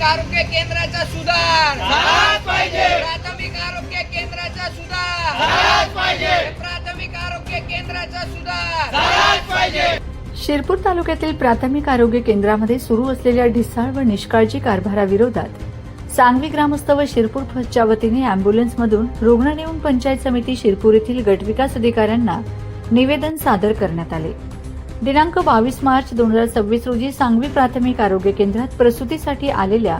आरोग्य केंद्राचा सुधार झालाच पाहिजे. प्राथमिक आरोग्य केंद्राचा सुधार झालाच पाहिजे. प्राथमिक आरोग्य केंद्राचा सुधार झालाच पाहिजे. शिरपूर तालुक्यातील प्राथमिक आरोग्य केंद्रामध्ये सुरू असलेल्या ढिसाळ व निष्काळजी कारभाराविरोधात सांगवी ग्रामस्थ व शिरपूर फस्टच्या वतीने अँब्युलन्समधून रुग्ण नेऊन पंचायत समिती शिरपूर येथील गटविकास अधिकाऱ्यांना निवेदन सादर करण्यात आले. दिनांक 22 मार्च 2026 रोजी सांगवी प्राथमिक आरोग्य केंद्रात प्रसूतीसाठी आलेल्या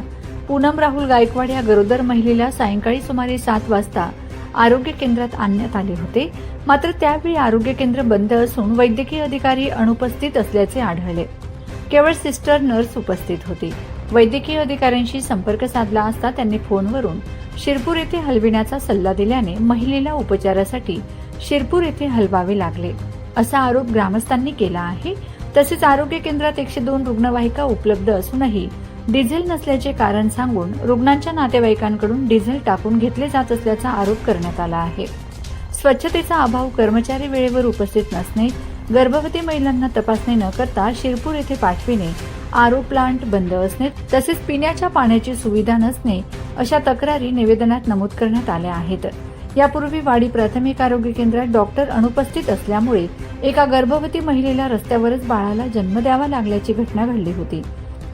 पूनम राहुल गायकवाड या गरोदर महिलेला सायंकाळी सुमारे 7 वाजता आरोग्य केंद्रात आणण्यात आले होते. मात्र त्यावेळी आरोग्य केंद्र बंद असून वैद्यकीय अधिकारी अनुपस्थित असल्याचे आढळले. केवळ सिस्टर नर्स उपस्थित होती. वैद्यकीय अधिकाऱ्यांशी संपर्क साधला असता त्यांनी फोनवरून शिरपूर येथे हलविण्याचा सल्ला दिल्याने महिलेला उपचारासाठी शिरपूर येथे हलवावे लागले असा आरोप ग्रामस्थांनी केला आहे. तसेच आरोग्य केंद्रात 102 रुग्णवाहिका उपलब्ध असूनही डिझेल नसल्याचे कारण सांगून रुग्णांच्या नातेवाईकांकडून डिझेल टाकून घेतले जात असल्याचा आरोप करण्यात आला आहे. स्वच्छतेचा अभाव, कर्मचारी वेळेवर उपस्थित नसणे, गर्भवती महिलांना तपासणी न करता शिरपूर येथे पाठविणे, आरओ प्लांट बंद असणे तसेच पिण्याच्या पाण्याची सुविधा नसणे अशा तक्रारी निवेदनात नमूद करण्यात आल्या आहेत. यापूर्वी वाडी प्राथमिक आरोग्य केंद्रात डॉक्टर अनुपस्थित असल्यामुळे एका गर्भवती महिलेला रस्त्यावरच बाळाला जन्म द्यावा लागल्याची घटना घडली होती.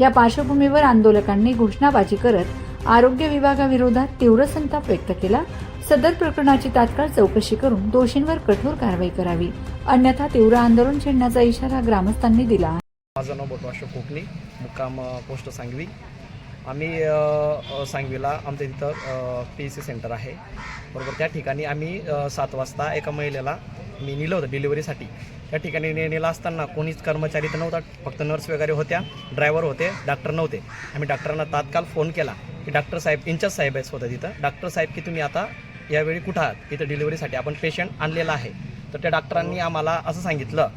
या पार्श्वभूमीवर आंदोलकांनी घोषणाबाजी करत आरोग्य विभागाविरोधात तीव्र संताप व्यक्त केला. सदर प्रकरणाची तात्काळ चौकशी करून दोषींवर कठोर कारवाई करावी, अन्यथा तीव्र आंदोलन छेडण्याचा इशारा ग्रामस्थांनी दिला आहे. माझं नाव बटवाशो कोकणी, मुक्काम पोस्ट सांगवी. आम्ही सांगवीला आमच्या तिथं PSC सेंटर आहे बरोबर. त्या ठिकाणी आम्ही 7 वाजता एका महिलेला मी नेलं होतं डिलिव्हरीसाठी. त्या ठिकाणी नेलं असताना कोणीच कर्मचारी तर नव्हता, फक्त नर्स वगैरे होत्या, ड्रायव्हर होते, डॉक्टर नव्हते. आम्ही डॉक्टरांना तात्काळ फोन केला की डॉक्टर साहेब, इंचार्ज साहेब आहेत होतं तिथं, डॉक्टर साहेब की तुम्ही आता यावेळी कुठं आहात, इथं डिलिव्हरीसाठी आपण पेशंट आणलेला आहे. तर त्या डॉक्टरांनी आम्हाला असं सांगितलं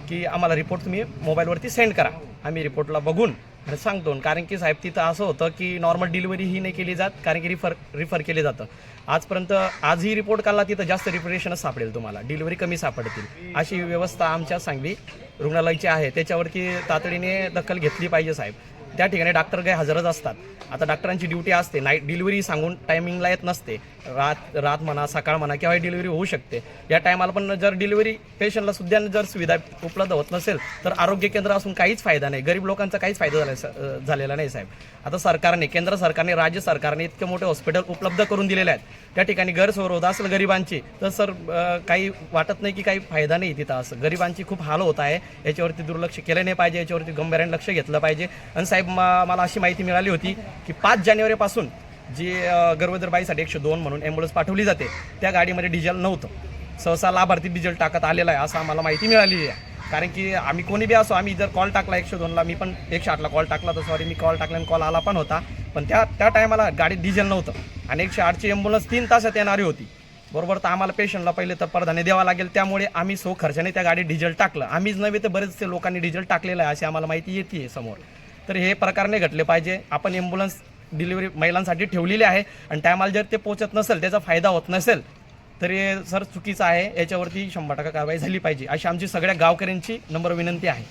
की आम्हाला रिपोर्ट तुम्ही मोबाईलवरती सेंड करा, आम्ही रिपोर्टला बघून आणि सांगतो. कारण की साहेब तिथं असं होतं की नॉर्मल डिलिव्हरी ही नाही केली जात, कारण की रिफर केले जातं. आजपर्यंत आजही रिपोर्ट काढला तिथं जास्त रिपरेशनच सापडेल तुम्हाला, डिलिव्हरी कमी सापडतील. अशी व्यवस्था आमच्या सांगवी रुग्णालयाची आहे. त्याच्यावरती तातडीने दखल घेतली पाहिजे साहेब. त्या ठिकाणी डॉक्टर काही हजरच असतात. आता डॉक्टरांची ड्युटी असते, नाईट डिलिव्हरी सांगून टायमिंगला येत नसते. रात म्हणा, सकाळ म्हणा, केव्हाही डिलिव्हरी होऊ शकते. या टायमाला पण जर डिलिव्हरी पेशंटला सुद्धा जर सुविधा उपलब्ध होत नसेल तर आरोग्य केंद्र असून काहीच फायदा नाही, गरीब लोकांचा काहीच फायदा झालेला नाही साहेब. आता सरकारने, केंद्र सरकारने, राज्य सरकारने इतके मोठे हॉस्पिटल उपलब्ध करून दिलेले आहेत. त्या ठिकाणी गैरसोय होत असेल गरिबांची तर सर काही वाटत नाही की काही फायदा नाही तिथं. असं गरिबांची खूप हाल होत आहे, याच्यावरती दुर्लक्ष केलं नाही पाहिजे, याच्यावरती गंभीर्याने लक्ष घेतलं पाहिजे. आणि साहेब मला अशी माहिती मिळाली होती की 5 जानेवारीपासून जी गरोदर बाईसाठी 102 म्हणून ॲम्ब्युलन्स पाठवली जाते, त्या गाडीमध्ये डिझेल नव्हतं. सहसा लाभार्थी डिझेल टाकत आलेला आहे असं आम्हाला माहिती मिळाली आहे. कारण की आम्ही कोणी बी असो, आम्ही जर कॉल टाकला 102ला, मी पण 108ला कॉल टाकला तर सॉरी मी कॉल टाकल्याने कॉल आला पण होता, पण त्या टायमाला गाडीत डिझेल नव्हतं आणि 108ची ॲम्ब्युलन्स 3 तासात येणारी होती बरोबर. तर आम्हाला पेशंटला पहिले तर प्राधान्य द्यावा लागेल, त्यामुळे आम्ही खर्चाने त्या गाडीत डिझेल टाकलं. आम्हीच नव्हे तर बरेचसे लोकांनी डिझेल टाकलेलं आहे अशी आम्हाला माहिती येते समोर. तर हे प्रकार नाही घडले पाहिजे. आपण ॲम्ब्युलन्स डिलिव्हरी महिलांसाठी ठेवलेली आहे आणि टायमाला जर ते पोहोचत नसेल, त्याचा फायदा होत नसेल तर हे सर चुकीचं आहे. याच्यावरती 100% कारवाई झाली पाहिजे अशी आमची सगळ्या गावकऱ्यांची नम्र विनंती आहे.